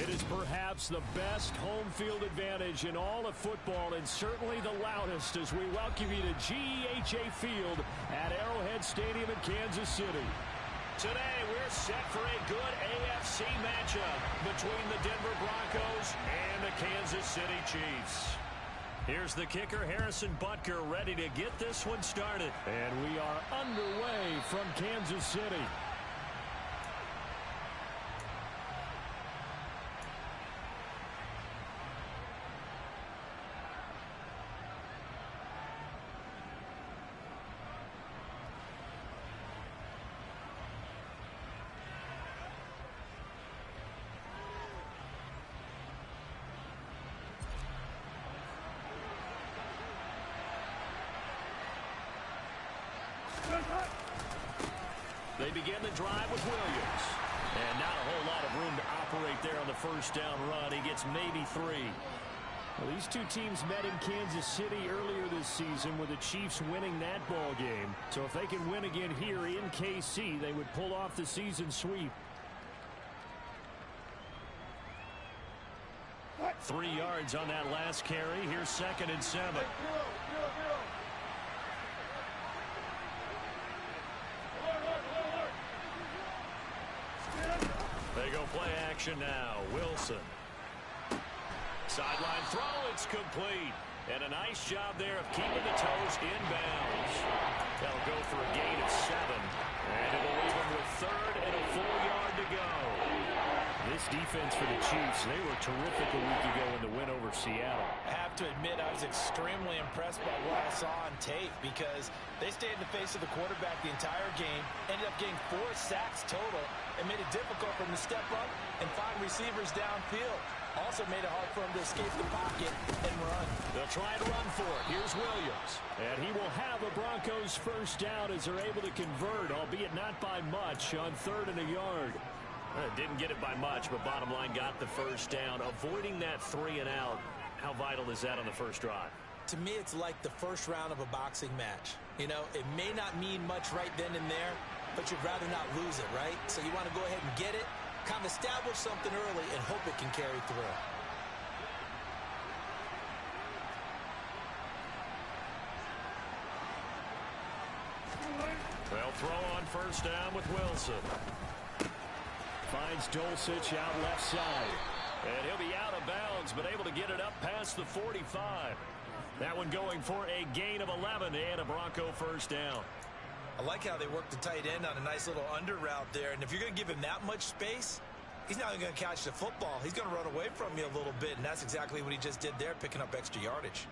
It is perhaps the best home field advantage in all of football and certainly the loudest as we welcome you to GEHA Field at Arrowhead Stadium in Kansas City. Today we're set for a good AFC matchup between the Denver Broncos and the Kansas City Chiefs. Here's the kicker, Harrison Butker, ready to get this one started. And we are underway from Kansas City. They begin the drive with Williams. And not a whole lot of room to operate there on the first down run. He gets maybe 3. Well, these two teams met in Kansas City earlier this season with the Chiefs winning that ball game. So if they can win again here in KC, they would pull off the season sweep. 3 yards on that last carry. Here's 2nd and 7. They go play action now. Wilson. Sideline throw. It's complete. And a nice job there of keeping the toes inbounds. They'll go for a gain of 7. And it'll leave them with 3rd and a full yard to go. This defense for the Chiefs, they were terrific a week ago in the win over Seattle. I have to admit, I was extremely impressed by what I saw on tape because they stayed in the face of the quarterback the entire game, ended up getting 4 sacks total, and made it difficult for him to step up and find receivers downfield. Also made it hard for him to escape the pocket and run. They'll try and run for it. Here's Williams. And he will have a Broncos first down as they're able to convert, albeit not by much, on 3rd and a yard. Didn't get it by much, but bottom line got the first down. Avoiding that 3 and out, how vital is that on the first drive? To me, it's like the first round of a boxing match. You know, it may not mean much right then and there, but you'd rather not lose it, right? So you want to go ahead and get it, kind of establish something early, and hope it can carry through. They'll throw on first down with Wilson. Finds Dulcich out left side. And he'll be out of bounds, but able to get it up past the 45. That one going for a gain of 11 and a Bronco first down. I like how they work the tight end on a nice little under route there. And if you're going to give him that much space, he's not going to catch the football. He's going to run away from you a little bit, and that's exactly what he just did there, picking up extra yardage.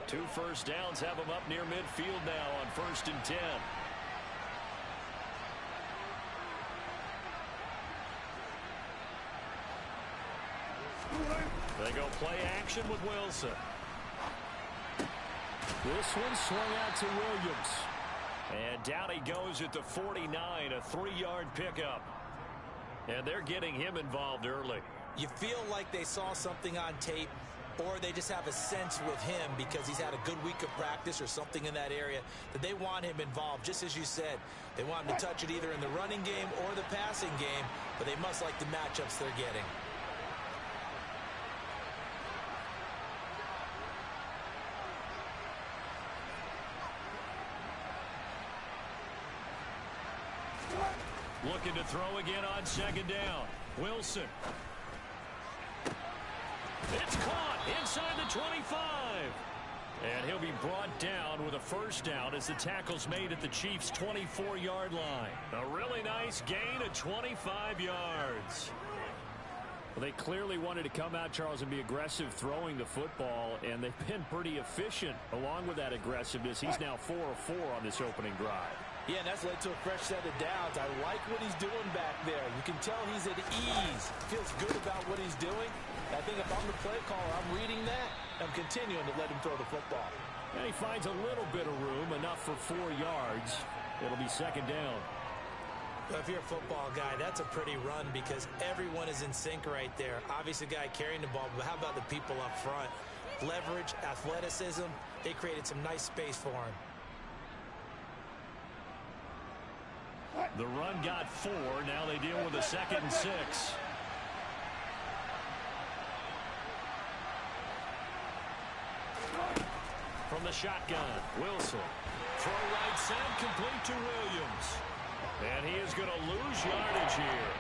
Two first downs have him up near midfield now on 1st and 10. They go play action with Wilson. This one swung out to Williams. And down he goes at the 49, a 3-yard pickup. And they're getting him involved early. You feel like they saw something on tape, or they just have a sense with him because he's had a good week of practice or something in that area that they want him involved. Just as you said, they want him to touch it either in the running game or the passing game, but they must like the matchups they're getting. Looking to throw again on 2nd down. Wilson. It's caught inside the 25. And he'll be brought down with a first down as the tackle's made at the Chiefs' 24-yard line. A really nice gain of 25 yards. Well, they clearly wanted to come out, Charles, and be aggressive throwing the football, and they've been pretty efficient along with that aggressiveness. He's now 4 of 4 on this opening drive. Yeah, and that's led to a fresh set of downs. I like what he's doing back there. You can tell he's at ease. Feels good about what he's doing. I think if I'm the play caller, I'm reading that. I'm continuing to let him throw the football. And he finds a little bit of room, enough for 4 yards. It'll be 2nd down. Well, if you're a football guy, that's a pretty run because everyone is in sync right there. Obviously, the guy carrying the ball, but how about the people up front? Leverage, athleticism, they created some nice space for him. The run got 4. Now they deal with a 2nd and 6. From the shotgun, Wilson. Throw right side, complete to Williams. And he is going to lose yardage here.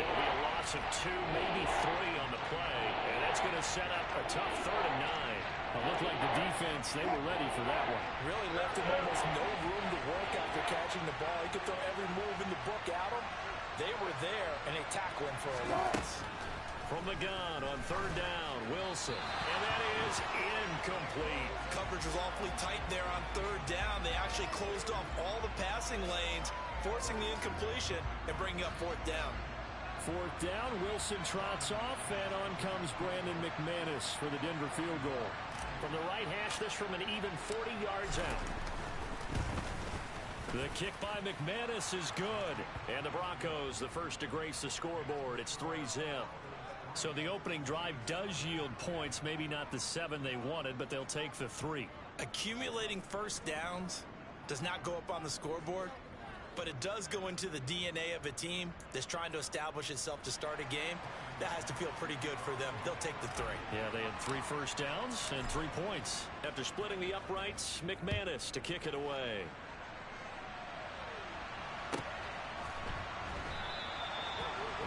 It'll be a loss of 2, maybe 3 on the play. And that's going to set up a tough 3rd and 9. It looked like the defense, they were ready for that one. Really left him almost no room to work after catching the ball. He could throw every move in the book at him. They were there, and they tackle him for a loss. From the gun on 3rd down, Wilson. And that is incomplete. Coverage was awfully tight there on 3rd down. They actually closed off all the passing lanes, forcing the incompletion and bringing up 4th down. 4th down, Wilson trots off, and on comes Brandon McManus for the Denver field goal. From the right hash, this from an even 40 yards out. The kick by McManus is good. And the Broncos, the first to grace the scoreboard. It's 3-0. So the opening drive does yield points, maybe not the 7 they wanted, but they'll take the 3. Accumulating first downs does not go up on the scoreboard, but it does go into the DNA of a team that's trying to establish itself to start a game. That has to feel pretty good for them. They'll take the 3. Yeah, they had 3 first downs and 3 points. After splitting the uprights, McManus to kick it away.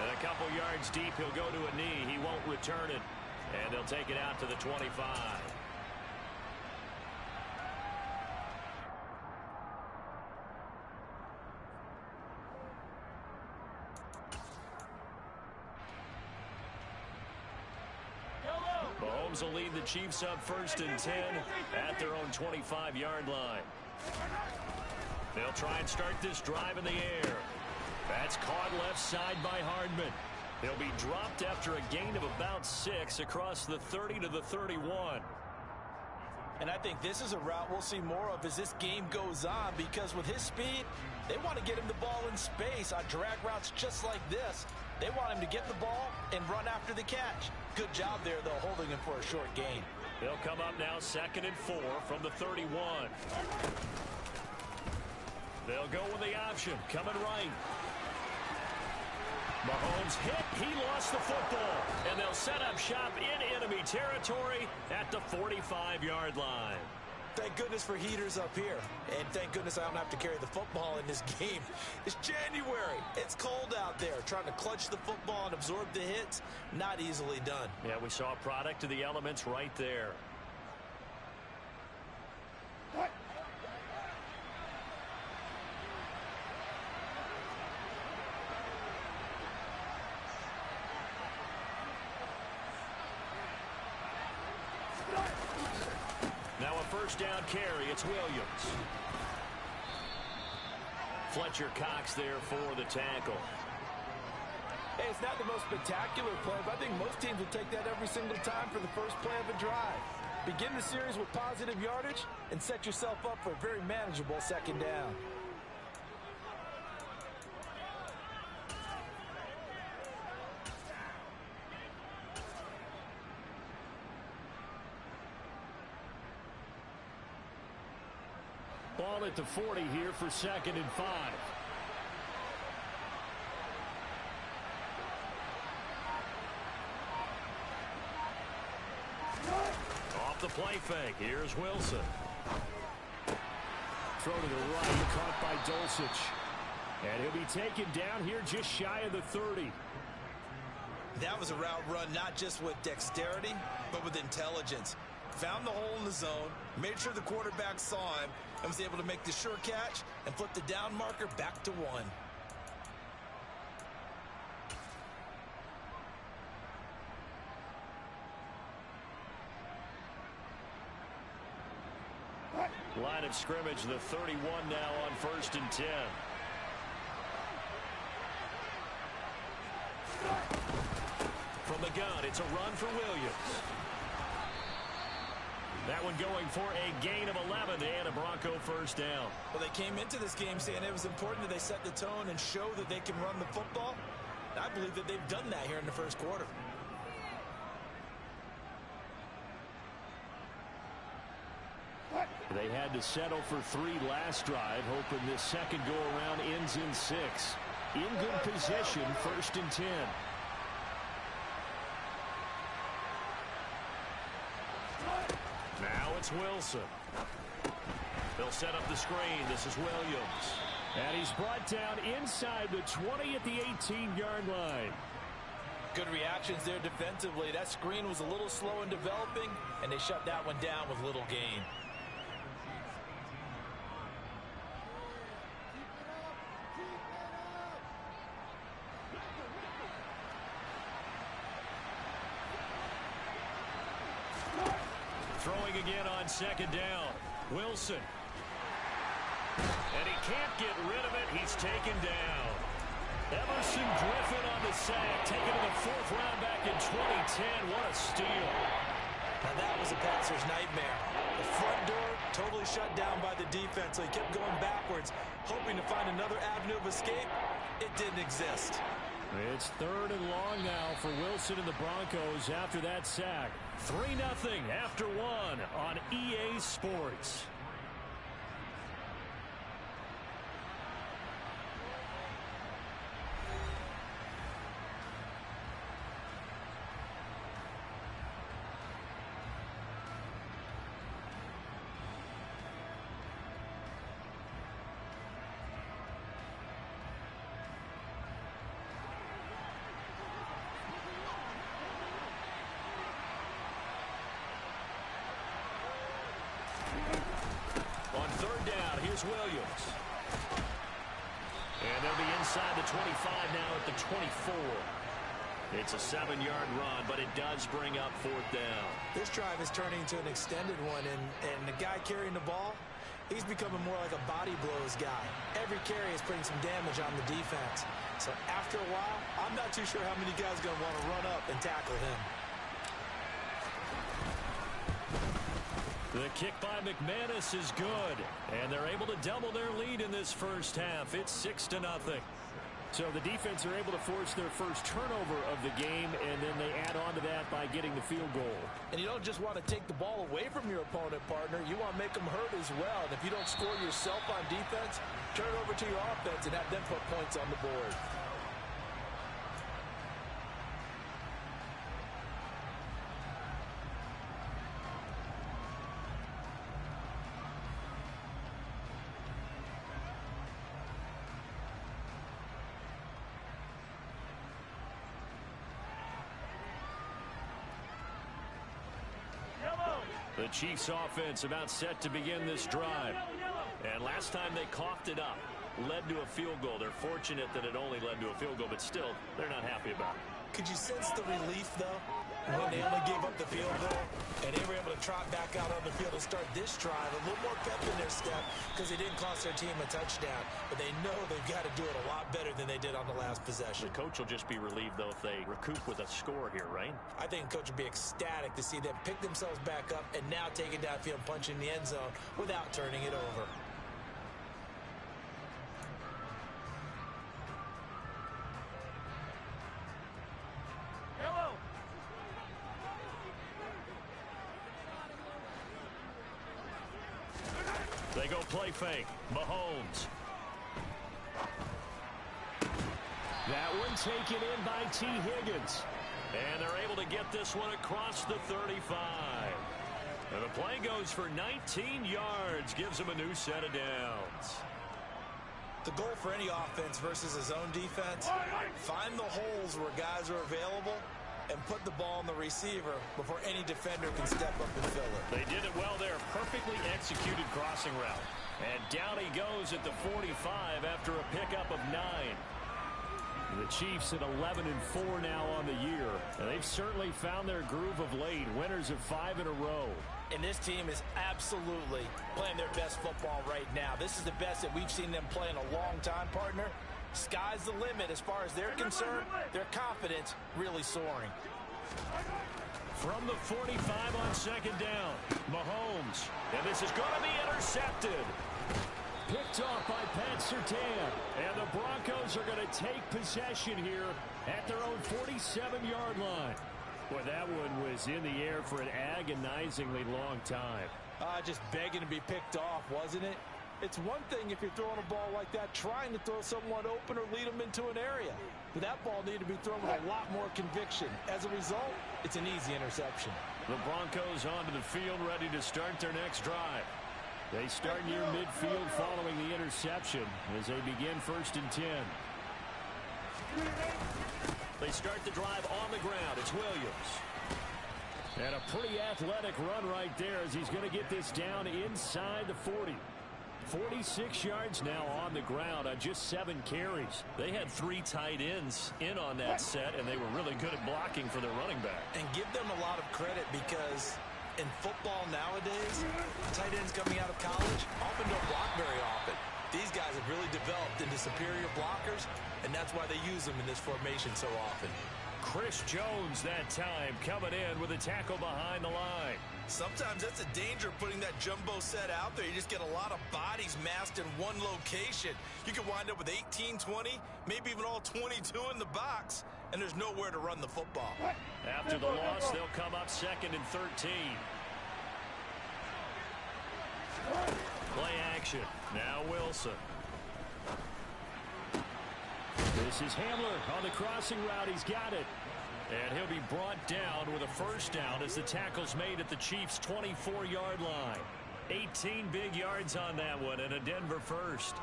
And a couple yards deep, he'll go to a knee. He won't return it. And they'll take it out to the 25. Mahomes will lead the Chiefs up 1st and 10 at their own 25-yard line. They'll try and start this drive in the air. That's caught left side by Hardman. He'll be dropped after a gain of about 6 across the 30 to the 31. And I think this is a route we'll see more of as this game goes on, because with his speed, they want to get him the ball in space on drag routes just like this. They want him to get the ball and run after the catch. Good job there, though, holding him for a short gain. They'll come up now 2nd and 4 from the 31. They'll go with the option, coming right. Mahomes hit, he lost the football, and they'll set up shop in enemy territory at the 45-yard line. Thank goodness for heaters up here, and thank goodness I don't have to carry the football in this game. It's January. It's cold out there. Trying to clutch the football and absorb the hits, not easily done. Yeah, we saw a product of the elements right there. Now a 1st down carry. It's Williams. Fletcher Cox there for the tackle. Hey, it's not the most spectacular play, but I think most teams will take that every single time for the first play of a drive. Begin the series with positive yardage and set yourself up for a very manageable 2nd down. Ball at the 40 here for 2nd and 5. Off the play fake. Here's Wilson. Throw to the right, caught by Dulcich. And he'll be taken down here just shy of the 30. That was a route run not just with dexterity, but with intelligence. Found the hole in the zone, made sure the quarterback saw him, and was able to make the sure catch and flip the down marker back to 1. Line of scrimmage, the 31 now on 1st and 10. From the gun, it's a run for Williams. That one going for a gain of 11 and a Bronco 1st down. Well, they came into this game saying it was important that they set the tone and show that they can run the football. And I believe that they've done that here in the 1st quarter. They had to settle for 3 last drive, hoping this second go-around ends in 6. In good position, 1st and 10. Now it's Wilson. They'll set up the screen. This is Williams. And he's brought down inside the 20 at the 18-yard line. Good reactions there defensively. That screen was a little slow in developing, and they shut that one down with little gain. Throwing again on 2nd down. Wilson. And he can't get rid of it. He's taken down. Emerson Griffin on the sack, taken to the 4th round back in 2010. What a steal. Now that was a passer's nightmare. The front door totally shut down by the defense, so he kept going backwards, hoping to find another avenue of escape. It didn't exist. It's 3rd and long now for Wilson and the Broncos after that sack. 3-0 after 1 on EA Sports. On 3rd down, here's Williams. And they'll be inside the 25 now at the 24. It's a 7-yard run, but it does bring up 4th down. This drive is turning into an extended one, and the guy carrying the ball, he's becoming more like a body blows guy. Every carry is putting some damage on the defense. So after a while, I'm not too sure how many guys are going to want to run up and tackle him. The kick by McManus is good, and they're able to double their lead in this first half. It's 6-0. So the defense are able to force their first turnover of the game, and then they add on to that by getting the field goal. And you don't just want to take the ball away from your opponent, partner. You want to make them hurt as well. And if you don't score yourself on defense, turn it over to your offense and have them put points on the board. The Chiefs offense about set to begin this drive. And last time they coughed it up, led to a field goal. They're fortunate that it only led to a field goal, but still, they're not happy about it. Could you sense the relief, though, when they only gave up the field goal and they were able to trot back out on the field and start this drive a little more pep in their step because they didn't cost their team a touchdown, but they know they've got to do it a lot better than they did on the last possession. The coach will just be relieved, though, if they recoup with a score here, right? I think the coach will be ecstatic to see them pick themselves back up and now take it downfield, punching the end zone without turning it over. They go play fake. Mahomes. That one taken in by T. Higgins. And they're able to get this one across the 35. And the play goes for 19 yards. Gives them a new set of downs. The goal for any offense versus a zone defense, find the holes where guys are available and put the ball on the receiver before any defender can step up and fill it. They did it well there. Perfectly executed crossing route. And down he goes at the 45 after a pickup of 9. The Chiefs at 11-4 now on the year. And they've certainly found their groove of late. Winners of 5 in a row. And this team is absolutely playing their best football right now. This is the best that we've seen them play in a long time, partner. Sky's the limit as far as they're concerned. Their confidence really soaring. From the 45 on second down, Mahomes. And this is going to be intercepted. Picked off by Pat Surtain. And the Broncos are going to take possession here at their own 47-yard line. Boy, that one was in the air for an agonizingly long time. Just begging to be picked off, wasn't it? It's one thing if you're throwing a ball like that, trying to throw someone open or lead them into an area. But that ball needed to be thrown with a lot more conviction. As a result, it's an easy interception. The Broncos onto the field, ready to start their next drive. They start near midfield following the interception as they begin 1st and 10. They start the drive on the ground. It's Williams. And a pretty athletic run right there as he's going to get this down inside the 40. 46 yards now on the ground on just 7 carries. They had 3 tight ends in on that set, and they were really good at blocking for their running back. And give them a lot of credit because in football nowadays, tight ends coming out of college often don't block very often. These guys have really developed into superior blockers, and that's why they use them in this formation so often. Chris Jones that time coming in with a tackle behind the line. Sometimes that's a danger putting that jumbo set out there. You just get a lot of bodies massed in one location. You could wind up with 18, 20, maybe even all 22 in the box, and there's nowhere to run the football. After the loss, they'll come up 2nd and 13. Play action. Now Wilson. This is Hamler on the crossing route. He's got it. And he'll be brought down with a first down as the tackle's made at the Chiefs' 24-yard line. 18 big yards on that one and a Denver first.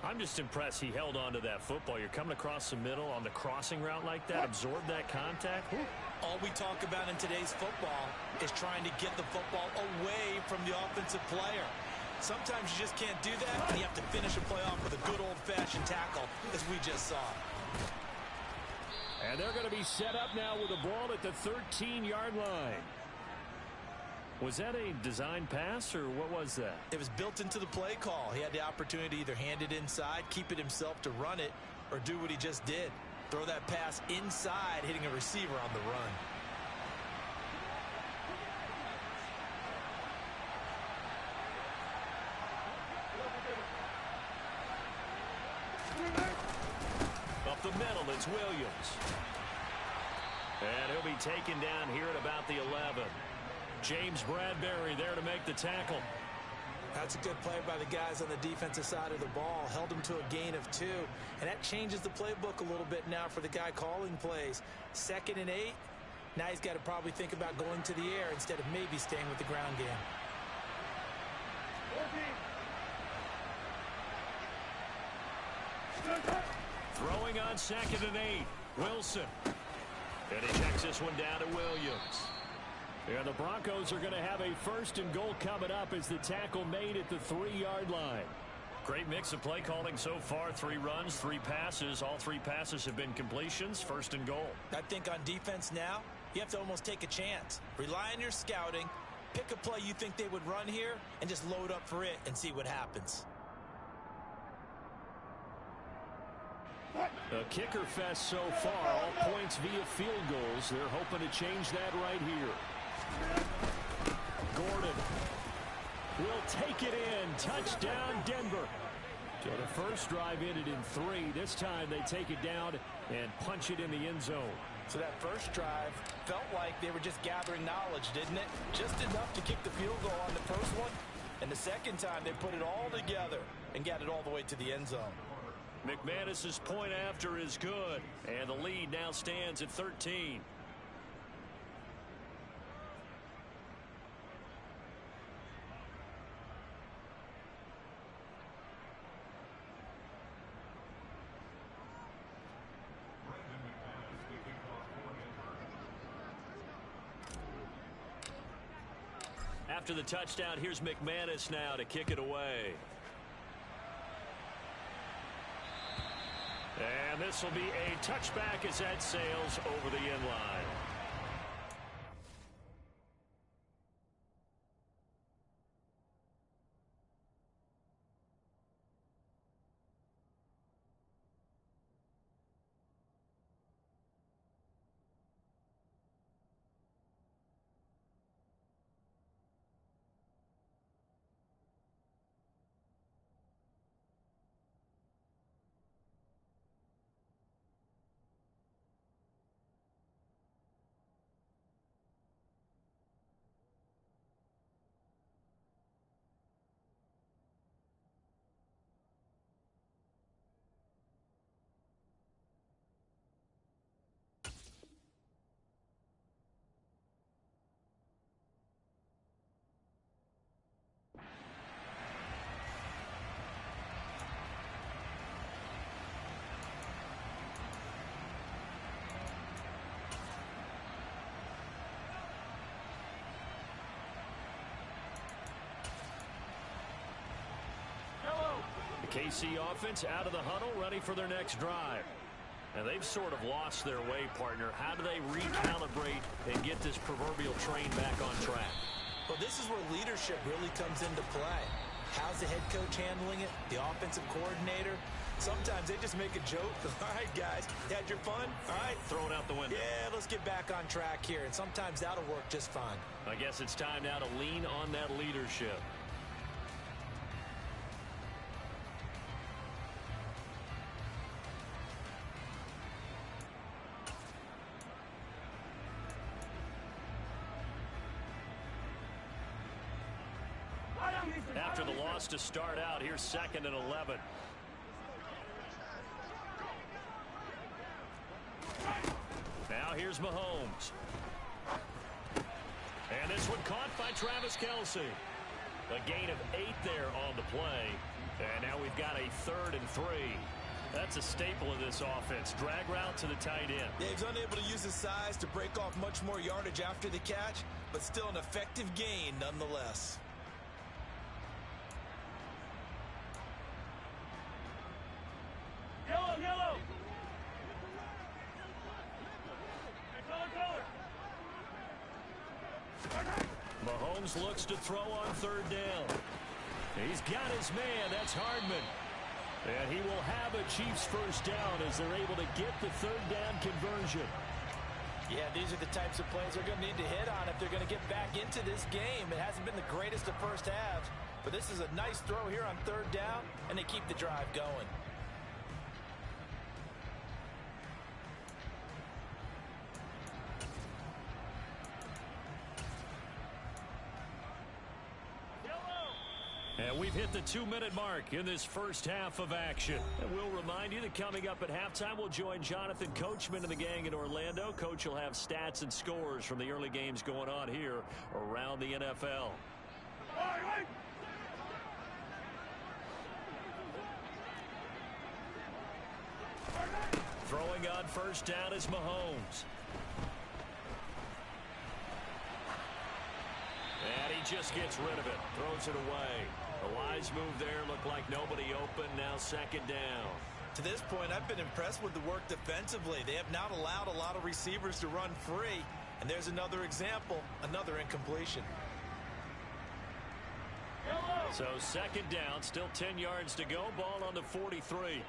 I'm just impressed he held on to that football. You're coming across the middle on the crossing route like that, absorb that contact. All we talk about in today's football is trying to get the football away from the offensive player. Sometimes you just can't do that, and you have to finish a play off with a good old-fashioned tackle, as we just saw. And they're going to be set up now with the ball at the 13-yard line. Was that a design pass, or what was that? It was built into the play call. He had the opportunity to either hand it inside, keep it himself to run it, or do what he just did. Throw that pass inside, hitting a receiver on the run. Up the middle, it's Williams. And he'll be taken down here at about the 11. James Bradbury there to make the tackle. That's a good play by the guys on the defensive side of the ball. Held him to a gain of 2. And that changes the playbook a little bit now for the guy calling plays. 2nd and 8. Now he's got to probably think about going to the air instead of maybe staying with the ground game. Throwing on 2nd and 8. Wilson. And he checks this one down to Williams. And the Broncos are going to have a 1st and goal coming up as the tackle made at the 3-yard line. Great mix of play calling so far. 3 runs, 3 passes. All 3 passes have been completions. 1st and goal. I think on defense now, you have to almost take a chance. Rely on your scouting. Pick a play you think they would run here and just load up for it and see what happens. A kicker fest so far. All points via field goals. They're hoping to change that right here. Gordon will take it in. Touchdown, Denver. So the first drive ended in 3. This time they take it down and punch it in the end zone. So that first drive felt like they were just gathering knowledge, didn't it? Just enough to kick the field goal on the first one. And the second time they put it all together and got it all the way to the end zone. McManus's point after is good. And the lead now stands at 13. After the touchdown, here's McManus now to kick it away. And this will be a touchback as that sails over the end line. KC offense out of the huddle, ready for their next drive. And they've sort of lost their way, partner. How do they recalibrate and get this proverbial train back on track? Well, this is where leadership really comes into play. How's the head coach handling it? The offensive coordinator? Sometimes they just make a joke. All right, guys, you had your fun? All right. Throw it out the window. Yeah, let's get back on track here. And sometimes that'll work just fine. I guess it's time now to lean on that leadership. After the loss to start out, here's 2nd and 11. Now here's Mahomes. And this one caught by Travis Kelce. A gain of 8 there on the play. And now we've got a 3rd and 3. That's a staple of this offense. Drag route to the tight end. Yeah, he's unable to use his size to break off much more yardage after the catch, but still an effective gain nonetheless. Yellow. Mahomes looks to throw on 3rd down. He's got his man. That's Hardman. And he will have a Chiefs first down as they're able to get the 3rd down conversion. Yeah, these are the types of plays they're going to need to hit on if they're going to get back into this game. It hasn't been the greatest of first halves, but this is a nice throw here on 3rd down, and they keep the drive going. And we've hit the 2-minute mark in this first half of action. And we'll remind you that coming up at halftime, we'll join Jonathan Coachman and the gang in Orlando. Coach will have stats and scores from the early games going on here around the NFL. Throwing on 1st down is Mahomes. And he just gets rid of it. Throws it away. A wise move there. Looked like nobody open. Now 2nd down. To this point, I've been impressed with the work defensively. They have not allowed a lot of receivers to run free. And there's another example, another incompletion. So 2nd down, still 10 yards to go. Ball on the 43.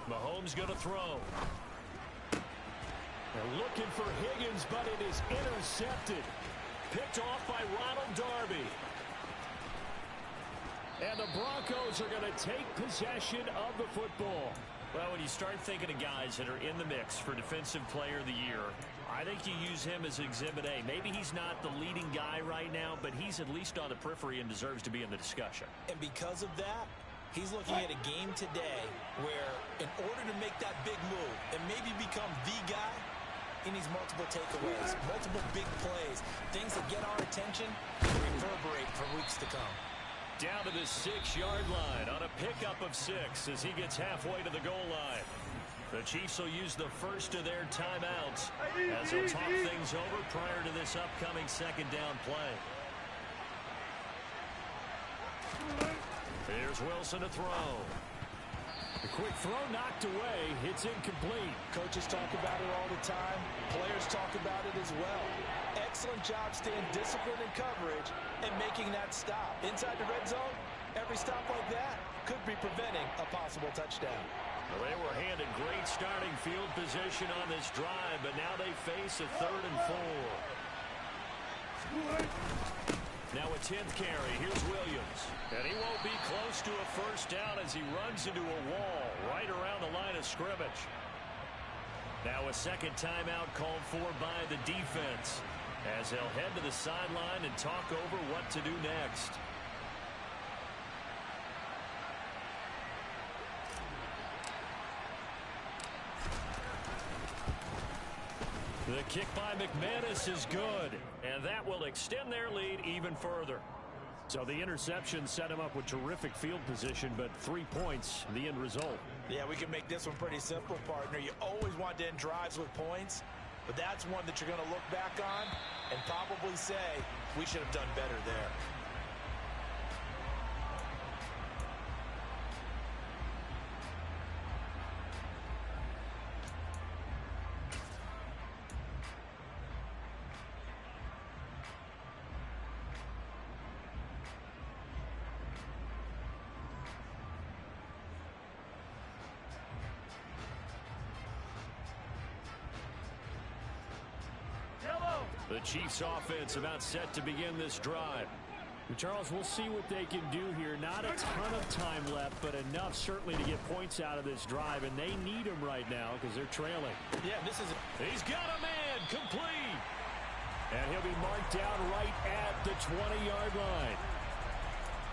Mahomes going to throw. They're looking for Higgins, but it is intercepted. Picked off by Ronald Darby. And the Broncos are going to take possession of the football. Well, when you start thinking of guys that are in the mix for Defensive Player of the Year, I think you use him as Exhibit A. Maybe he's not the leading guy right now, but he's at least on the periphery and deserves to be in the discussion. And because of that, he's looking at a game today where in order to make that big move and maybe become the guy, he needs multiple takeaways, multiple big plays, things that get our attention and reverberate for weeks to come. Down to the 6-yard line on a pickup of 6 as he gets halfway to the goal line. The Chiefs will use the first of their timeouts as they'll talk things over prior to this upcoming 2nd down play. Here's Wilson to throw. The quick throw knocked away. It's incomplete. Coaches talk about it all the time. Players talk about it as well. Excellent job staying disciplined in coverage and making that stop. Inside the red zone, every stop like that could be preventing a possible touchdown. Well, they were handed great starting field position on this drive, but now they face a 3rd and 4. Now a 10th carry. Here's Williams. And he won't be close to a first down as he runs into a wall right around the line of scrimmage. Now a 2nd timeout called for by the defense as they'll head to the sideline and talk over what to do next. The kick by McManus is good, and that will extend their lead even further. So the interception set him up with terrific field position, but 3 points, the end result. Yeah, we can make this one pretty simple, partner. You always want to end drives with points, but that's one that you're going to look back on and probably say, we should have done better there. The Chiefs offense about set to begin this drive. Charles, we'll see what they can do here. Not a ton of time left, but enough certainly to get points out of this drive, and they need them right now because they're trailing. Yeah, He's got a man complete. And he'll be marked down right at the 20-yard line.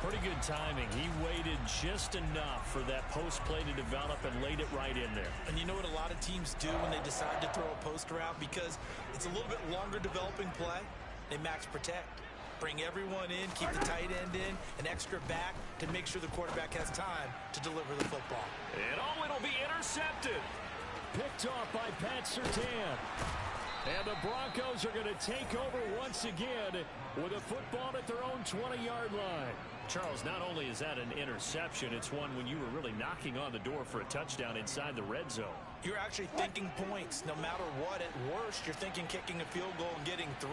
Pretty good timing. He waited just enough for that post play to develop and laid it right in there. And you know what a lot of teams do when they decide to throw a post route? Because it's a little bit longer developing play. They max protect. Bring everyone in, keep the tight end in, an extra back to make sure the quarterback has time to deliver the football. And it'll be intercepted. Picked off by Pat Surtain. And the Broncos are going to take over once again with a football at their own 20-yard line. Charles, not only is that an interception, it's one when you were really knocking on the door for a touchdown inside the red zone. You're actually thinking points. No matter what, at worst, you're thinking kicking a field goal and getting 3.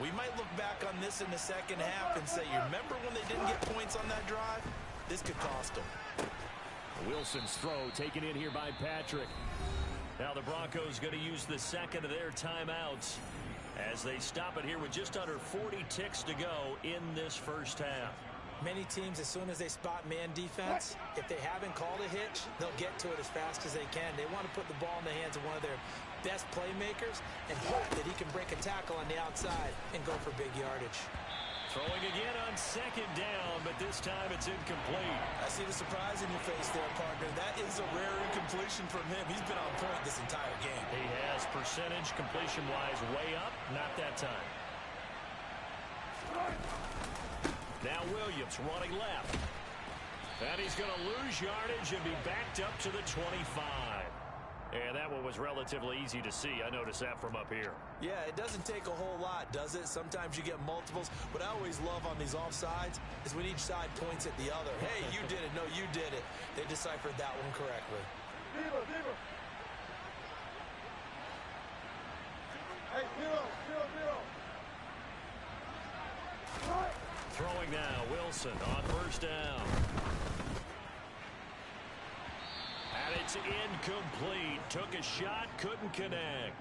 We might look back on this in the second half and say, you remember when they didn't get points on that drive? This could cost them. Wilson's throw taken in here by Patrick. Now the Broncos going to use the second of their timeouts as they stop it here with just under 40 ticks to go in this first half. Many teams, as soon as they spot man defense, if they haven't called a hitch, they'll get to it as fast as they can. They want to put the ball in the hands of one of their best playmakers and hope that he can break a tackle on the outside and go for big yardage. Throwing again on second down, but this time it's incomplete. I see the surprise in your face there, partner. That is a rare incompletion from him. He's been on point this entire game. He has percentage completion-wise way up, not that time. Now Williams running left. And he's going to lose yardage and be backed up to the 25. And that one was relatively easy to see. I noticed that from up here. Yeah, it doesn't take a whole lot, does it? Sometimes you get multiples. What I always love on these offsides is when each side points at the other. Hey, you did it. No, you did it. They deciphered that one correctly. Hey, zero. Throwing now, Wilson on first down. And it's incomplete. Took a shot, couldn't connect.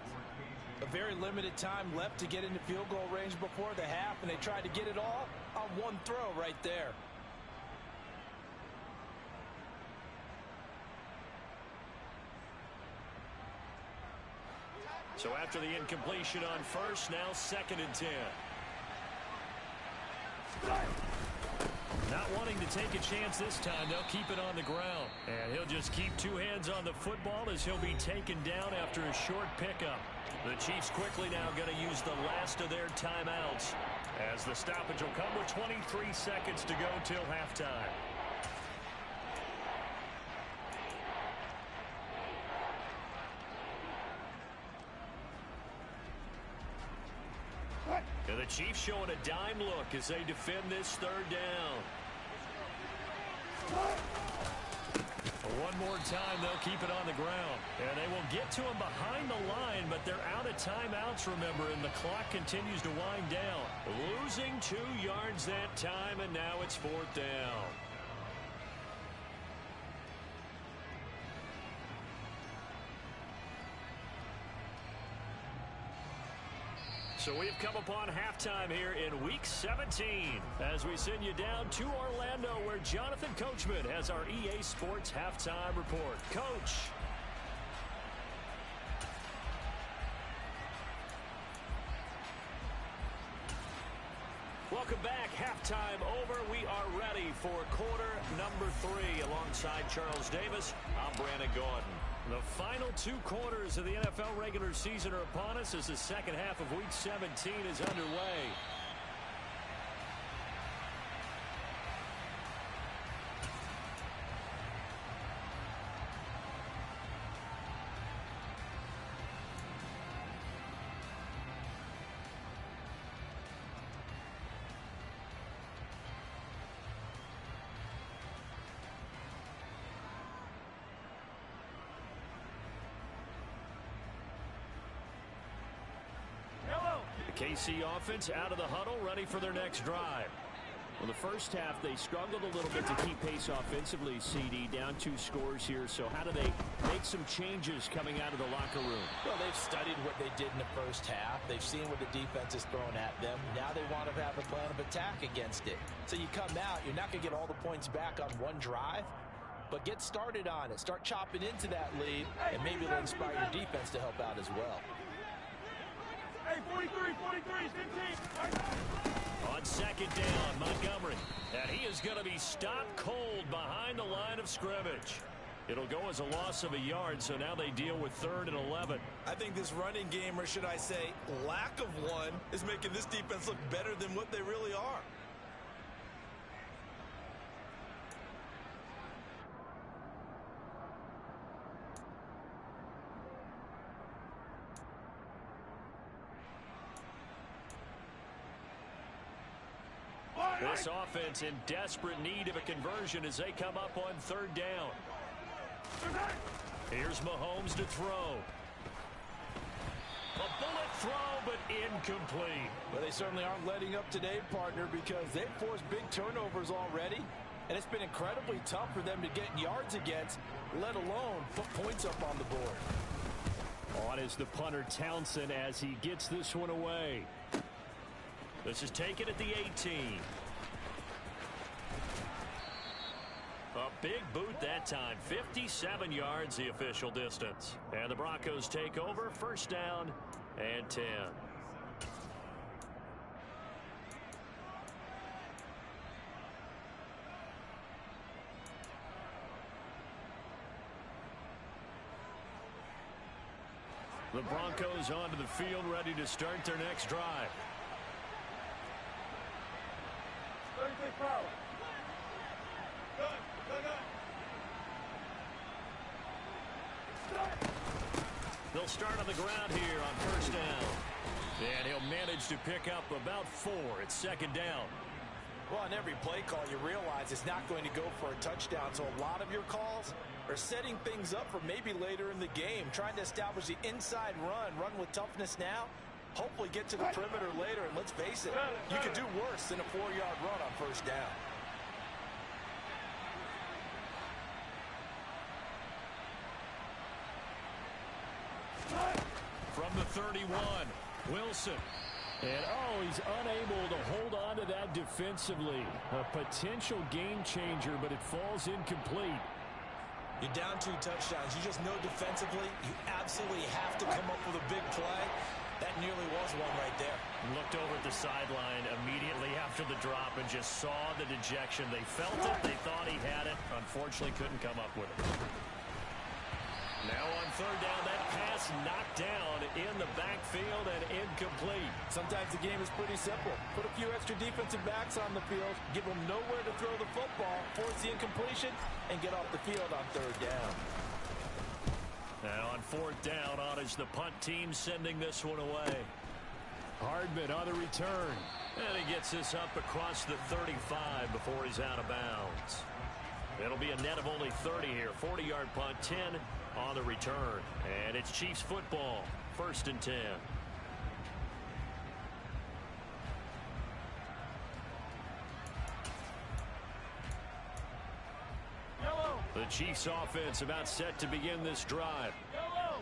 A very limited time left to get into field goal range before the half, and they tried to get it all on one throw right there. So after the incompletion on first, now 2nd and 10. Not wanting to take a chance this time, they'll keep it on the ground. And he'll just keep 2 hands on the football as he'll be taken down after a short pickup. The Chiefs quickly now going to use the last of their timeouts as the stoppage will come with 23 seconds to go till halftime. And the Chiefs showing a dime look as they defend this 3rd down. One more time, they'll keep it on the ground. And they will get to him behind the line, but they're out of timeouts, remember, and the clock continues to wind down. Losing 2 yards that time, and now it's 4th down. So we've come upon halftime here in Week 17 as we send you down to Orlando where Jonathan Coachman has our EA Sports Halftime Report. Coach. Welcome back. Halftime over. We are ready for quarter number 3 alongside Charles Davis. I'm Brandon Gordon. The final 2 quarters of the NFL regular season are upon us as the second half of Week 17 is underway. KC offense out of the huddle, ready for their next drive. Well, the first half, they struggled a little bit to keep pace offensively, CD, down 2 scores here. So how do they make some changes coming out of the locker room? Well, they've studied what they did in the first half. They've seen what the defense is throwing at them. Now they want to have a plan of attack against it. So you come out, you're not going to get all the points back on one drive, but get started on it. Start chopping into that lead, and maybe it'll inspire your defense to help out as well. Hey, 43, 15. On second down, Montgomery. And he is going to be stopped cold behind the line of scrimmage. It'll go as a loss of a yard, so now they deal with 3rd and 11. I think this running game, or should I say lack of one, is making this defense look better than what they really are. This offense in desperate need of a conversion as they come up on 3rd down. Here's Mahomes to throw. A bullet throw, but incomplete. Well, they certainly aren't letting up today, partner, because they've forced big turnovers already, and it's been incredibly tough for them to get yards against, let alone put points up on the board. On is the punter Townsend as he gets this one away. This is taken at the 18. A big boot that time. 57 yards the official distance. And the Broncos take over. 1st down and 10. The Broncos onto the field, ready to start their next drive. 36 power. Good. They'll start on the ground here on 1st down. And he'll manage to pick up about 4. It's 2nd down. Well, on every play call, you realize it's not going to go for a touchdown. So a lot of your calls are setting things up for maybe later in the game, trying to establish the inside run with toughness now, hopefully get to the perimeter later. And let's face it, you could do worse than a 4-yard run on 1st down. From the 31, Wilson. And, he's unable to hold on to that defensively. A potential game changer, but it falls incomplete. You're down 2 touchdowns. You just know defensively you absolutely have to come up with a big play. That nearly was one right there. Looked over at the sideline immediately after the drop and just saw the dejection. They felt it. They thought he had it. Unfortunately, couldn't come up with it. Now on 3rd down, that pass knocked down in the backfield and incomplete. Sometimes the game is pretty simple. Put a few extra defensive backs on the field, give them nowhere to throw the football, force the incompletion, and get off the field on 3rd down. Now on 4th down, on is the punt team sending this one away. Hardman on the return. And he gets this up across the 35 before he's out of bounds. It'll be a net of only 30 here. 40-yard punt, 10 on the return. And it's Chiefs football. 1st and 10. The Chiefs offense about set to begin this drive.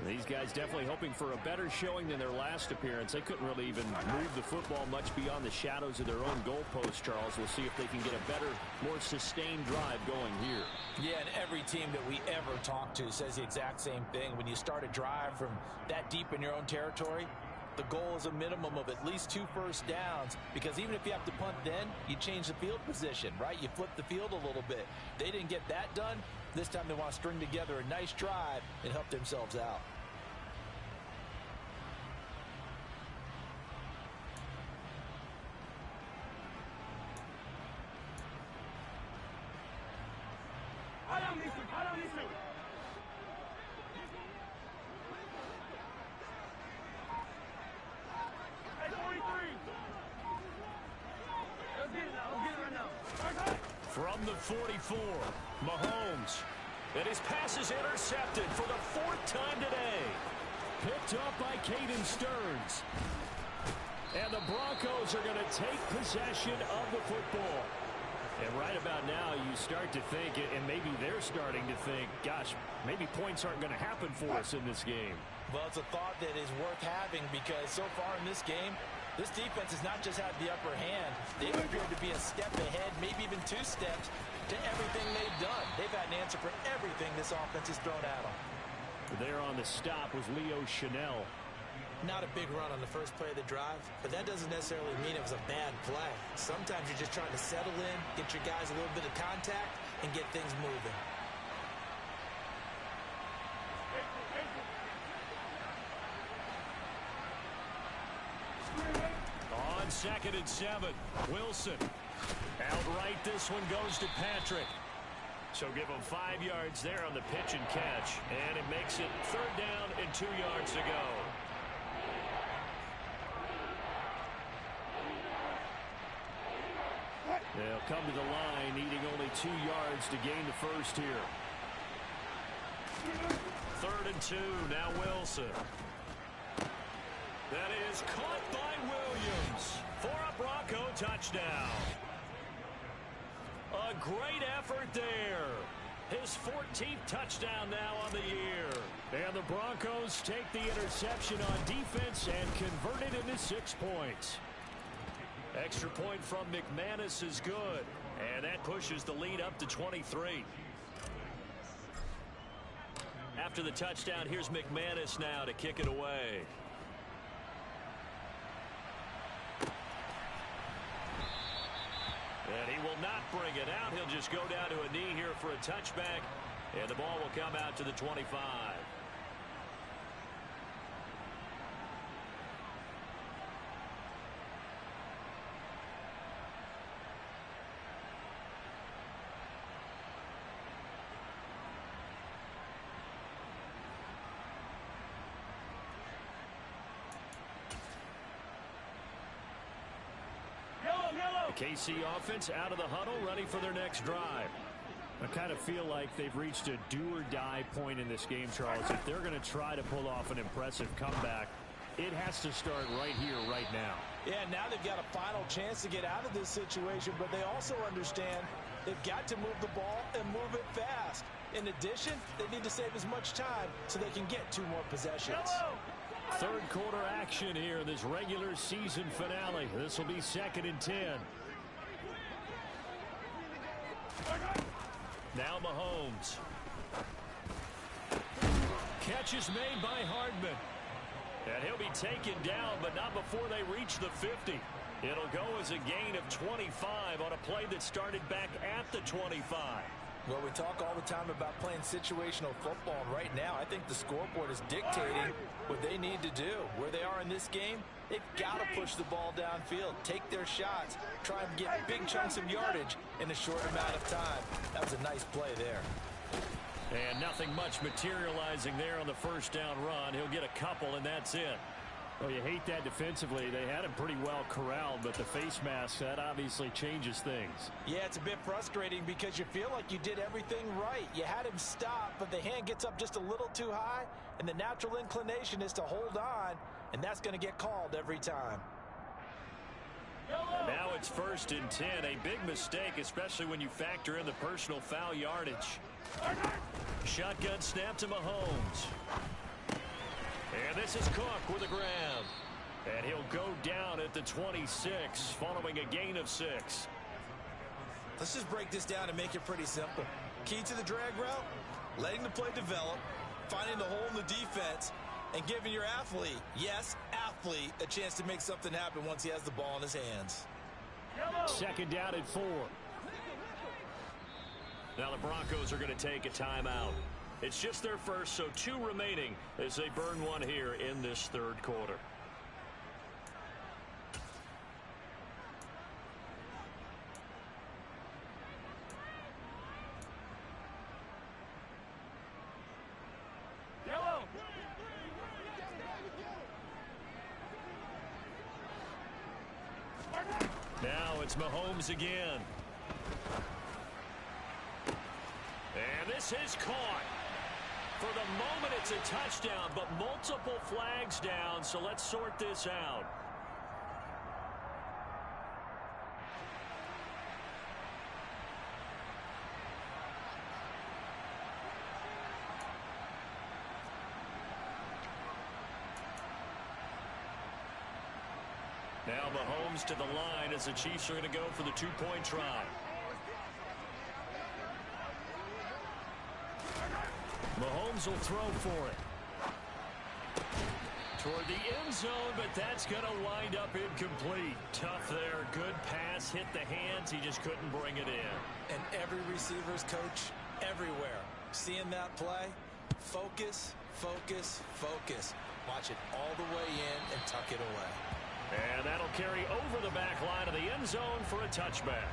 These guys definitely hoping for a better showing than their last appearance. They couldn't really even move the football much beyond the shadows of their own goalpost, Charles. We'll see if they can get a better, more sustained drive going here. Yeah, and every team that we ever talk to says the exact same thing. When you start a drive from that deep in your own territory, the goal is a minimum of at least 2 first downs, because even if you have to punt then, you change the field position, right? You flip the field a little bit. They didn't get that done. This time they want to string together a nice drive and help themselves out. From the 44, Mahomes. And his pass is intercepted for the 4th time today. Picked up by Caden Stearns. And the Broncos are going to take possession of the football. And right about now, you start to think, and maybe they're starting to think, gosh, maybe points aren't going to happen for us in this game. Well, it's a thought that is worth having because so far in this game, this defense has not just had the upper hand. They've appeared to be a step ahead, maybe even 2 steps to everything they've done. They've had an answer for everything this offense has thrown at them. There on the stop was Leo Chanel. Not a big run on the first play of the drive, but that doesn't necessarily mean it was a bad play. Sometimes you're just trying to settle in, get your guys a little bit of contact, and get things moving. On 2nd and 7, Wilson. Outright, this one goes to Patrick. So give him 5 yards there on the pitch and catch. And it makes it 3rd down and 2 yards to go. They'll come to the line, needing only 2 yards to gain the first here. 3rd and 2, now Wilson. That is caught by Williams for a Bronco touchdown. A great effort there. His 14th touchdown now on the year. And the Broncos take the interception on defense and convert it into 6 points. Extra point from McManus is good. And that pushes the lead up to 23. After the touchdown, here's McManus now to kick it away. And he will not bring it out. He'll just go down to a knee here for a touchback. And the ball will come out to the 25. KC offense out of the huddle, ready for their next drive. I kind of feel like they've reached a do-or-die point in this game, Charles. If they're going to try to pull off an impressive comeback, it has to start right here, right now. Yeah, now they've got a final chance to get out of this situation, but they also understand they've got to move the ball and move it fast. In addition, they need to save as much time so they can get 2 more possessions. 3rd quarter action here in this regular season finale. This will be 2nd and 10. Now Mahomes. Catch is made by Hardman. And he'll be taken down, but not before they reach the 50. It'll go as a gain of 25 on a play that started back at the 25. Well, we talk all the time about playing situational football, and right now I think the scoreboard is dictating what they need to do. Where they are in this game, they've got to push the ball downfield, take their shots, try and get big chunks of yardage in a short amount of time. That was a nice play there. And nothing much materializing there on the first down run. He'll get a couple, and that's it. Well, you hate that defensively. They had him pretty well corralled, but the face mask, that obviously changes things. Yeah, it's a bit frustrating because you feel like you did everything right. You had him stop, but the hand gets up just a little too high, and the natural inclination is to hold on, and that's going to get called every time. And now it's 1st and 10. A big mistake, especially when you factor in the personal foul yardage. Shotgun snap to Mahomes. And this is Cook with a grab. And he'll go down at the 26 following a gain of 6. Let's just break this down and make it pretty simple. Key to the drag route, letting the play develop, finding the hole in the defense, and giving your athlete, yes, athlete, a chance to make something happen once he has the ball in his hands. 2nd down and 4. Now the Broncos are going to take a timeout. It's just their first, so 2 remaining as they burn one here in this 3rd quarter. Now it's Mahomes again. And this is caught. For the moment, it's a touchdown, but multiple flags down, so let's sort this out. Now Mahomes to the line as the Chiefs are going to go for the two-point try. Mahomes will throw for it. Toward the end zone, but that's going to wind up incomplete. Tough there. Good pass. Hit the hands. He just couldn't bring it in. And every receiver's coach everywhere. Seeing that play, focus, focus, focus. Watch it all the way in and tuck it away. And that'll carry over the back line of the end zone for a touchback.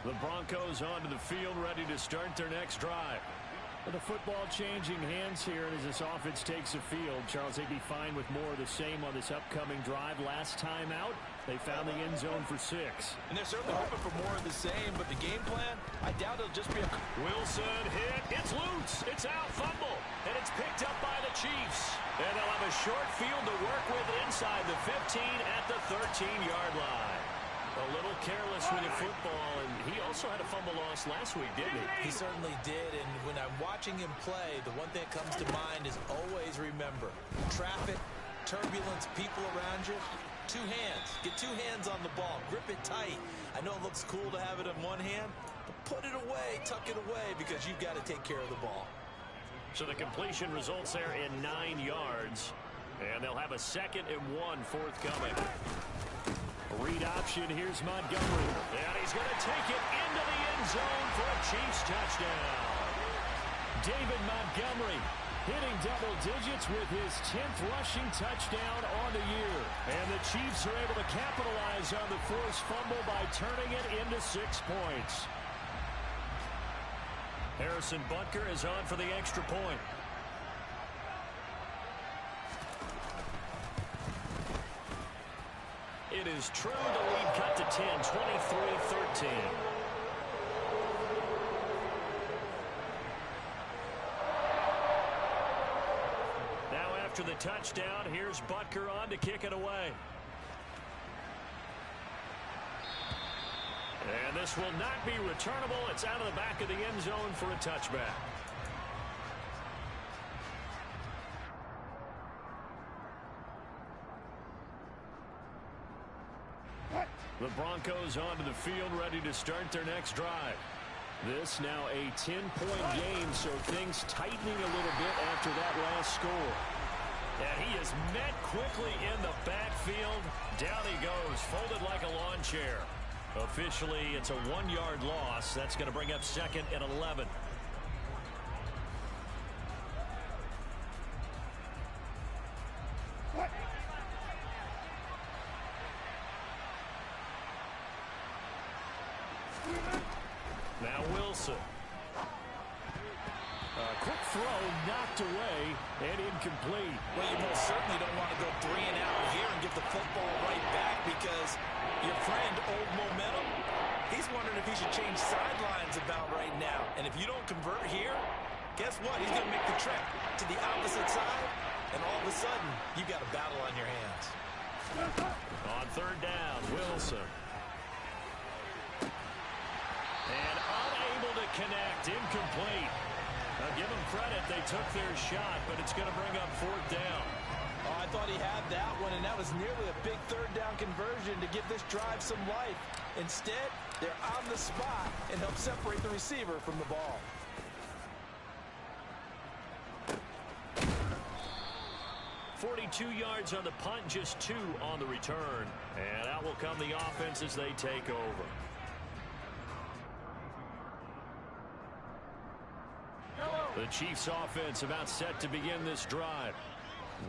The Broncos onto the field, ready to start their next drive. With the football changing hands here, and as this offense takes the field, Charles, they'd be fine with more of the same on this upcoming drive. Last time out, they found the end zone for 6. And they're certainly hoping for more of the same, but the game plan, I doubt it'll just be a... Wilson hit. It's loose. It's out. Fumble. And it's picked up by the Chiefs. And they'll have a short field to work with inside the 15 at the 13-yard line. A little careless with the football, and he also had a fumble loss last week, didn't he? He certainly did, and when I'm watching him play, the one thing that comes to mind is always remember, traffic, turbulence, people around you, 2 hands. Get 2 hands on the ball. Grip it tight. I know it looks cool to have it in one hand, but put it away, tuck it away, because you've got to take care of the ball. So the completion results there in 9 yards, and they'll have a 2nd and 1 forthcoming. Read option. Here's Montgomery. And he's going to take it into the end zone for a Chiefs touchdown. David Montgomery hitting double digits with his 10th rushing touchdown on the year. And the Chiefs are able to capitalize on the forced fumble by turning it into 6 points. Harrison Butker is on for the extra point. It is true. The lead cut to 10, 23-13. Now after the touchdown, here's Butker on to kick it away. And this will not be returnable. It's out of the back of the end zone for a touchback. The Broncos onto the field, ready to start their next drive. This now a 10-point game, so things tightening a little bit after that last score. And he is met quickly in the backfield. Down he goes, folded like a lawn chair. Officially, it's a 1-yard loss. That's going to bring up 2nd and 11. Now Wilson. A quick throw knocked away and incomplete. Well, you most certainly don't want to go 3 and out here and give the football right back because your friend, old momentum, he's wondering if he should change sidelines about right now. And if you don't convert here, guess what? He's going to make the trek to the opposite side, and all of a sudden, you've got a battle on your hands. On third down, Wilson. And unable to connect, incomplete. Now give them credit, they took their shot, but it's going to bring up fourth down. Oh, I thought he had that one, and that was nearly a big third down conversion to give this drive some life. Instead, they're on the spot and help separate the receiver from the ball. .42 yards on the punt, just 2 on the return. And out will come the offense as they take over. The Chiefs offense about set to begin this drive.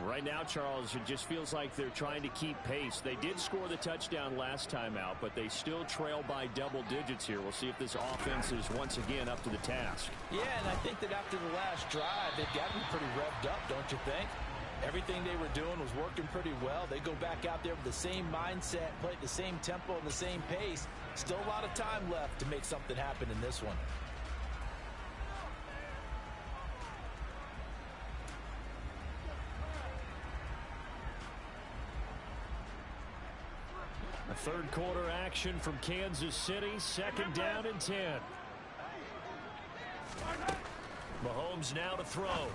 Right now, Charles, it just feels like they're trying to keep pace. They did score the touchdown last time out, but they still trail by double digits here. We'll see if this offense is once again up to the task. Yeah, and I think that after the last drive, they've got to be pretty revved up, don't you think? Everything they were doing was working pretty well. They go back out there with the same mindset, play at the same tempo and the same pace. Still a lot of time left to make something happen in this one. A third quarter action from Kansas City, second down and 10. Mahomes now to throw.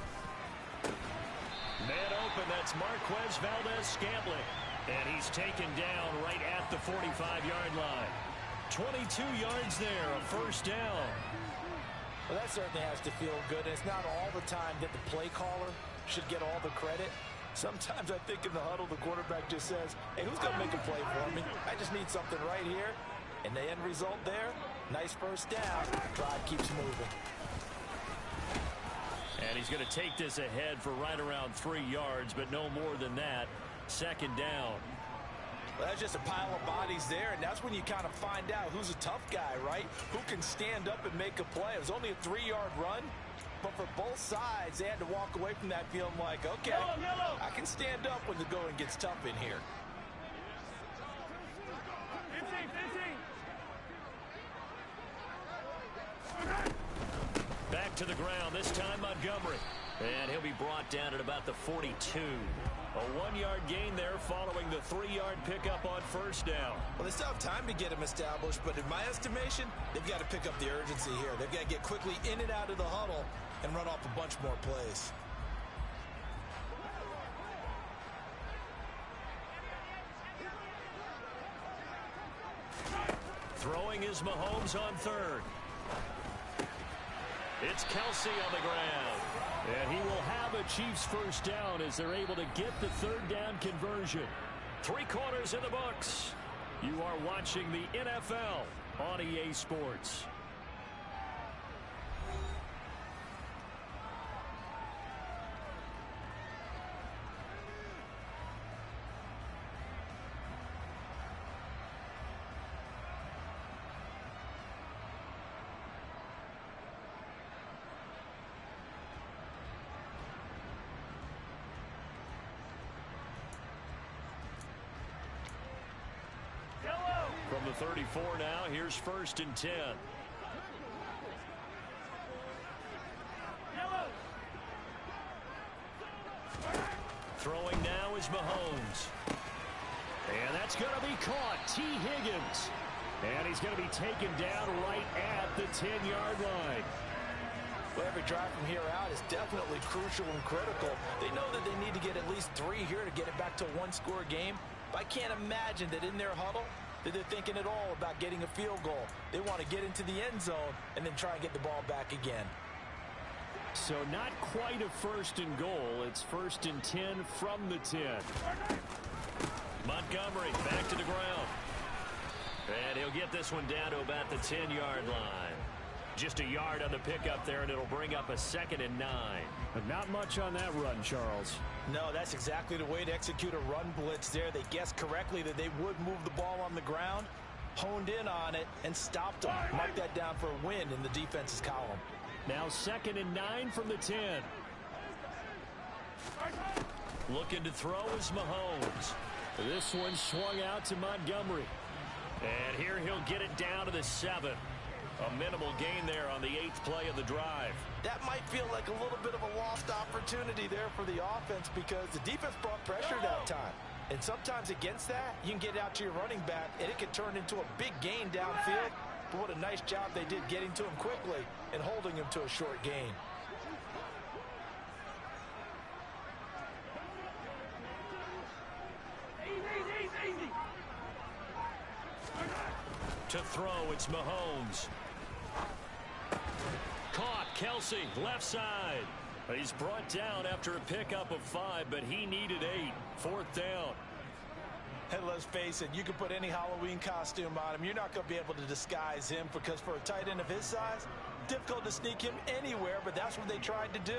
Man open, that's Marquez Valdez-Scantling. And he's taken down right at the 45-yard line. 22 yards there, a first down. Well, that certainly has to feel good. And it's not all the time that the play caller should get all the credit. Sometimes I think in the huddle, the quarterback just says, hey, who's going to make a play for me? I just need something right here. And the end result there, nice first down. Drive keeps moving. And he's going to take this ahead for right around 3 yards, but no more than that. Second down. Well, that's just a pile of bodies there, and that's when you kind of find out who's a tough guy, right? Who can stand up and make a play. It was only a 3-yard run, but for both sides, they had to walk away from that feeling like, okay, I can stand up when the going gets tough in here. 15. Back to the ground, this time Montgomery. And he'll be brought down at about the 42. A 1-yard gain there following the 3-yard pickup on first down. Well, they still have time to get him established, but in my estimation, they've got to pick up the urgency here. They've got to get quickly in and out of the huddle and run off a bunch more plays. Throwing is Mahomes on third. It's Kelsey on the ground. And he will have a Chiefs first down as they're able to get the third down conversion. 3 quarters in the books. You are watching the NFL on EA Sports. From the 34 now, here's first and 10. Throwing now is Mahomes. And that's going to be caught. T. Higgins. And he's going to be taken down right at the 10-yard line. Well, every drive from here out is definitely crucial and critical. They know that they need to get at least 3 here to get it back to a 1-score game. But I can't imagine that in their huddle that they're thinking at all about getting a field goal. They want to get into the end zone and then try and get the ball back again. So not quite a first and goal. It's first and 10 from the 10. Montgomery back to the ground. And he'll get this one down to about the 10-yard line. Just a yard on the pickup there, and it'll bring up a 2nd and 9. But not much on that run, Charles. No, that's exactly the way to execute a run blitz there. They guessed correctly that they would move the ball on the ground, honed in on it, and stopped them. Mark that down for a win in the defense's column. Now 2nd and 9 from the 10. Looking to throw is Mahomes. This one swung out to Montgomery. And here he'll get it down to the 7. A minimal gain there on the 8th play of the drive. That might feel like a little bit of a lost opportunity there for the offense because the defense brought pressure that time. And sometimes against that, you can get out to your running back, and it can turn into a big gain downfield. But what a nice job they did getting to him quickly and holding him to a short gain. To throw, it's Mahomes. Caught, Kelsey, left side. He's brought down after a pickup of 5, but he needed 8. 4th down. And let's face it, you can put any Halloween costume on him. You're not going to be able to disguise him because for a tight end of his size, difficult to sneak him anywhere, but that's what they tried to do.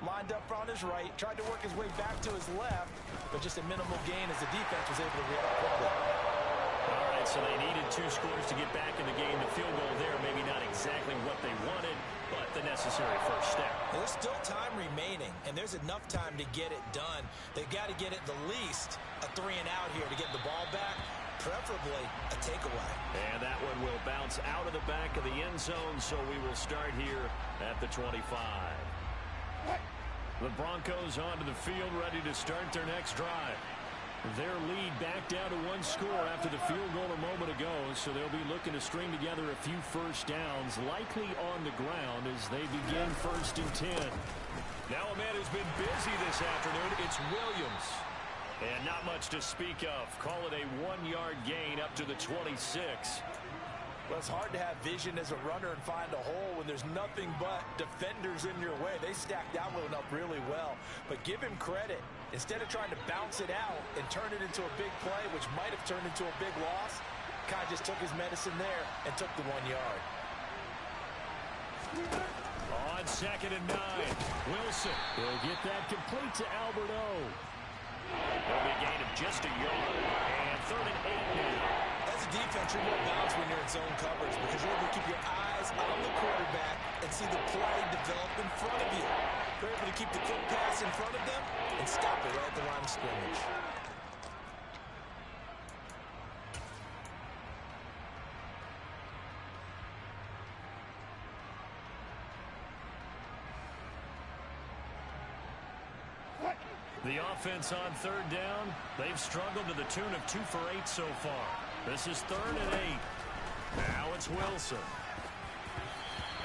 Lined up on his right, tried to work his way back to his left, but just a minimal gain as the defense was able to react quickly. All right, so they needed 2 scores to get back in the game. The field goal there, maybe not exactly what they wanted, but the necessary first step. There's still time remaining, and there's enough time to get it done. They've got to get at the least a 3 and out here to get the ball back, preferably a takeaway. And that one will bounce out of the back of the end zone, so we will start here at the 25. The Broncos onto the field, ready to start their next drive. Their lead back down to 1 score after the field goal a moment ago, so they'll be looking to string together a few first downs, likely on the ground as they begin 1st and 10. Now a man who's been busy this afternoon, it's Williams. And not much to speak of. Call it a 1-yard gain up to the 26. Well, it's hard to have vision as a runner and find a hole when there's nothing but defenders in your way. They stacked that one up really well. But give him credit. Instead of trying to bounce it out and turn it into a big play, which might have turned into a big loss, kind of just took his medicine there and took the 1 yard. On 2nd and 9, Wilson will get that complete to Albert O. There'll be a gain of just a yard. And 3rd and 8 now. As a defense, you're more balanced when you're in zone coverage because you're able to keep your eyes on the quarterback and see the play develop in front of you. You're able to keep the quick pass in front of them and stop it right at the line of scrimmage. The offense on 3rd down, they've struggled to the tune of 2 for 8 so far. This is 3rd and 8. Now it's Wilson.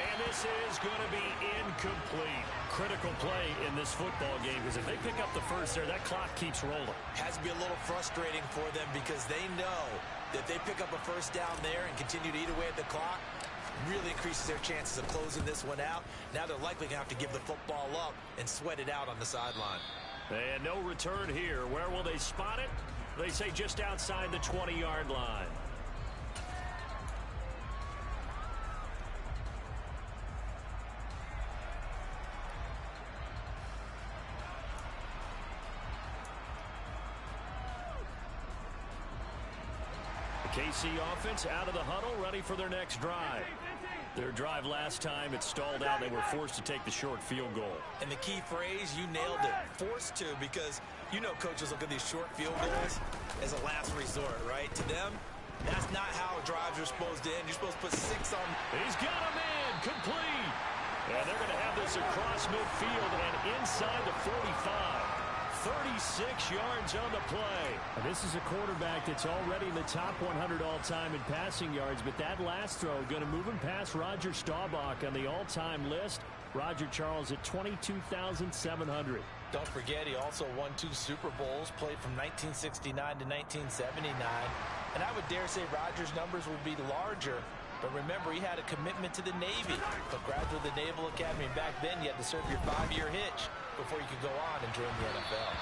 And this is going to be incomplete. Critical play in this football game because if they pick up the first there, that clock keeps rolling. Has to be a little frustrating for them because they know that they pick up a first down there and continue to eat away at the clock, really increases their chances of closing this one out. Now they're likely going to have to give the football up and sweat it out on the sideline. And no return here. Where will they spot it? They say just outside the 20-yard line. The KC offense out of the huddle, ready for their next drive. Their drive last time, it stalled out. They were forced to take the short field goal. And the key phrase, you nailed it, forced to, because you know coaches look at these short field goals as a last resort, right? To them, that's not how drives are supposed to end. You're supposed to put 6 on. He's got a man, complete. And they're going to have this across midfield and inside the 45. 36 yards on the play. This is a quarterback that's already in the top 100 all-time in passing yards, but that last throw going to move him past Roger Staubach on the all-time list. Roger Charles at 22,700. Don't forget, he also won 2 Super Bowls, played from 1969 to 1979. And I would dare say Roger's numbers would be larger. But remember, he had a commitment to the Navy, a graduate of the Naval Academy. Back then, you had to serve your 5-year hitch before you could go on and join the NFL.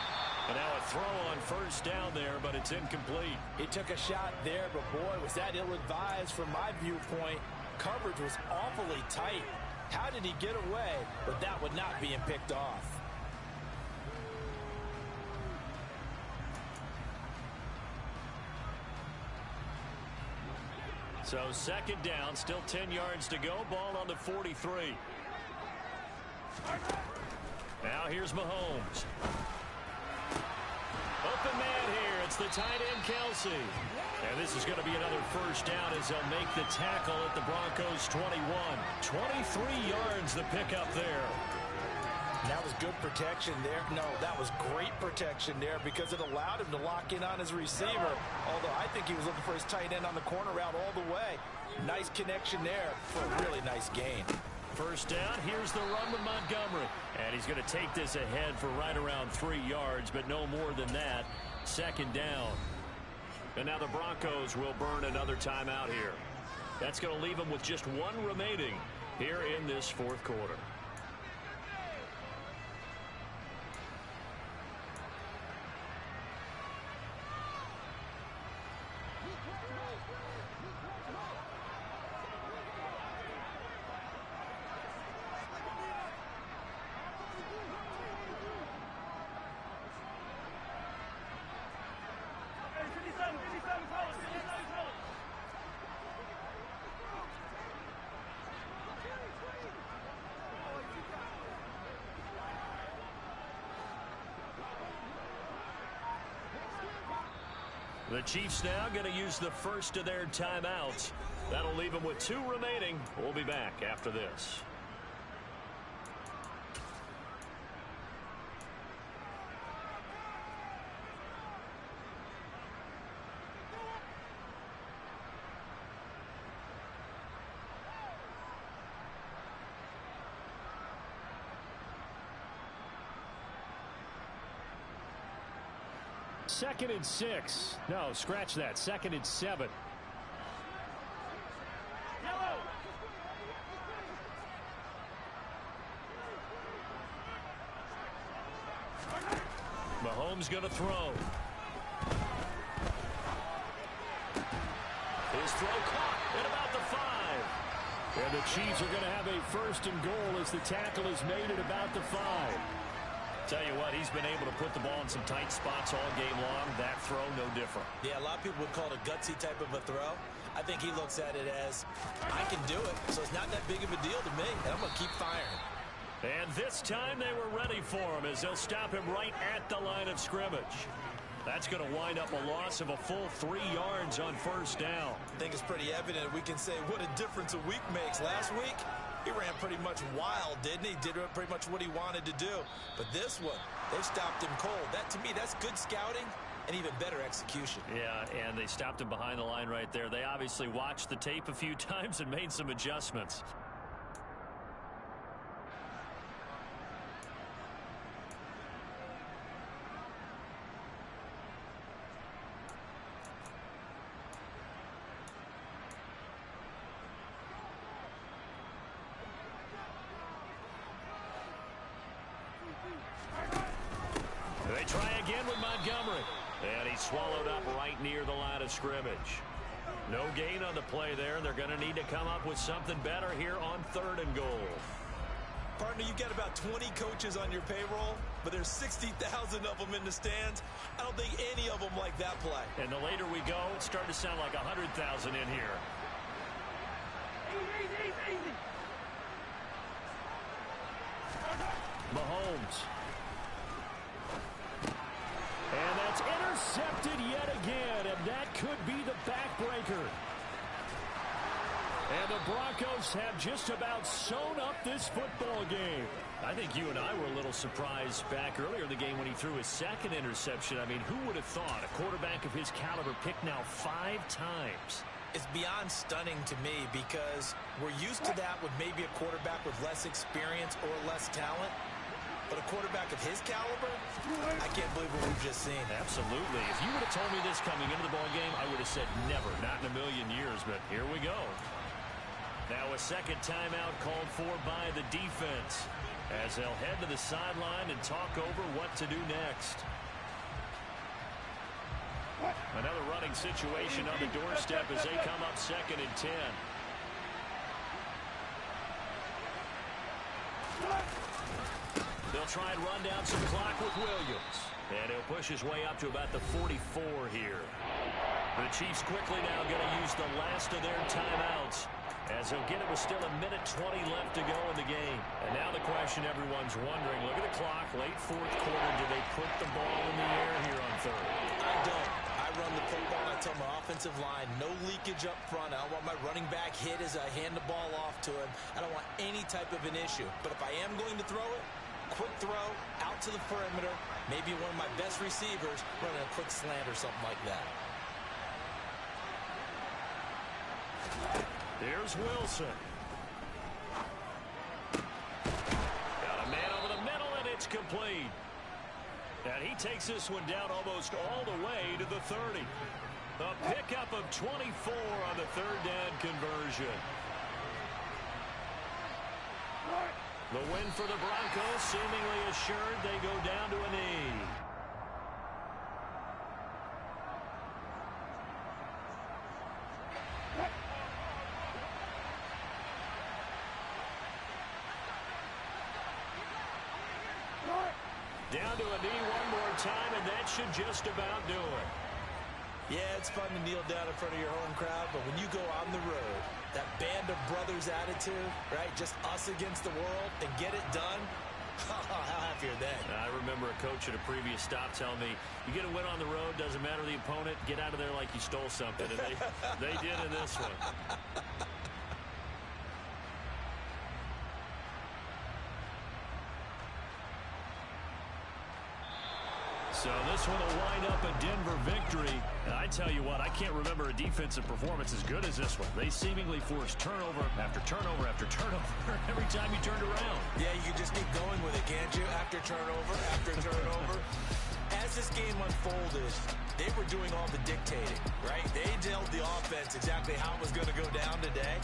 And now a throw on first down there, but it's incomplete. He took a shot there, but boy, was that ill-advised from my viewpoint. Coverage was awfully tight. How did he get away? But that would not being picked off. So 2nd down, still 10 yards to go. Ball on the 43. Now here's Mahomes. Open man here. It's the tight end, Kelsey. And this is going to be another first down as they'll make the tackle at the Broncos 21. 23 yards the pickup there. That was good protection there. No, that was great protection there because it allowed him to lock in on his receiver. Although I think he was looking for his tight end on the corner route all the way. Nice connection there for a really nice gain. First down, here's the run with Montgomery. And he's going to take this ahead for right around 3 yards, but no more than that. Second down. And now the Broncos will burn another timeout here. That's going to leave them with just one remaining here in this fourth quarter. The Chiefs now going to use the first of their timeouts. That'll leave them with 2 remaining. We'll be back after this. Second and 6. No, scratch that. Second and 7. Mahomes going to throw. His throw caught at about the 5. And the Chiefs are going to have a first and goal as the tackle is made at about the 5. Tell you what, he's been able to put the ball in some tight spots all game long. That throw, no different. Yeah, a lot of people would call it a gutsy type of a throw. I think he looks at it as, I can do it, so it's not that big of a deal to me, and I'm going to keep firing. And this time they were ready for him as they'll stop him right at the line of scrimmage. That's going to wind up a loss of a full 3 yards on first down. I think it's pretty evident we can say what a difference a week makes. Last week, he ran pretty much wild, didn't he? Did pretty much what he wanted to do. But this one, they stopped him cold. That, to me, that's good scouting and even better execution. Yeah, and they stopped him behind the line right there. They obviously watched the tape a few times and made some adjustments. They try again with Montgomery. And he's swallowed up right near the line of scrimmage. No gain on the play there. They're going to need to come up with something better here on 3rd and goal. Partner, you've got about 20 coaches on your payroll, but there's 60,000 of them in the stands. I don't think any of them like that play. And the later we go, it's starting to sound like 100,000 in here. Easy. Mahomes. And that's intercepted yet again, and that could be the backbreaker. And the Broncos have just about sewn up this football game. I think you and I were a little surprised back earlier in the game when he threw his 2nd interception. I mean, who would have thought a quarterback of his caliber picked now 5 times? It's beyond stunning to me because we're used to that with maybe a quarterback with less experience or less talent. But a quarterback of his caliber, I can't believe what we've just seen. Absolutely. If you would have told me this coming into the ball game, I would have said never, not in a million years. But here we go. Now a second timeout called for by the defense as they'll head to the sideline and talk over what to do next. Another running situation on the doorstep as they come up 2nd and 10. They'll try and run down some clock with Williams. And he'll push his way up to about the 44 here. The Chiefs quickly now going to use the last of their timeouts. As he'll get it with still 1:20 left to go in the game. And now the question everyone's wondering, look at the clock, late fourth quarter, do they put the ball in the air here on third? I don't. I run the football, and I tell my offensive line, no leakage up front. I don't want my running back hit as I hand the ball off to him. I don't want any type of an issue. But if I am going to throw it, quick throw, out to the perimeter, maybe one of my best receivers running a quick slant or something like that. Here's Wilson. Got a man over the middle, and it's complete. And he takes this one down almost all the way to the 30. A pickup of 24 on the third down conversion. The win for the Broncos, seemingly assured they go down to a knee. Down to a knee one more time, and that should just about do it. Yeah, it's fun to kneel down in front of your home crowd, but when you go on the road, that band of brothers attitude, right, just us against the world, and get it done, how happy are they? I remember a coach at a previous stop telling me, you get a win on the road, doesn't matter the opponent, get out of there like you stole something, and they did in this one. So this one will wind up a Denver victory. And I tell you what, I can't remember a defensive performance as good as this one. They seemingly forced turnover after turnover after turnover every time you turned around. Yeah, you can just keep going with it, can't you? After turnover. As this game unfolded, they were doing all the dictating, right? They told the offense exactly how it was going to go down today.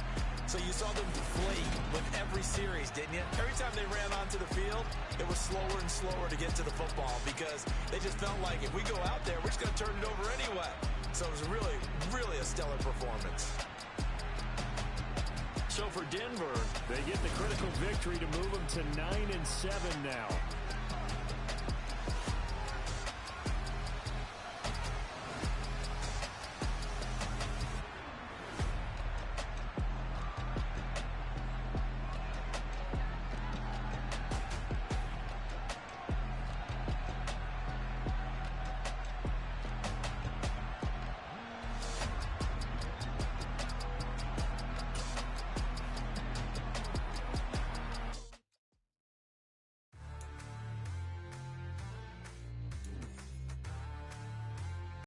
So you saw them deflate with every series, didn't you? Every time they ran onto the field, it was slower and slower to get to the football because they just felt like if we go out there, we're just going to turn it over anyway. So it was really, really a stellar performance. So for Denver, they get the critical victory to move them to 9-7 now.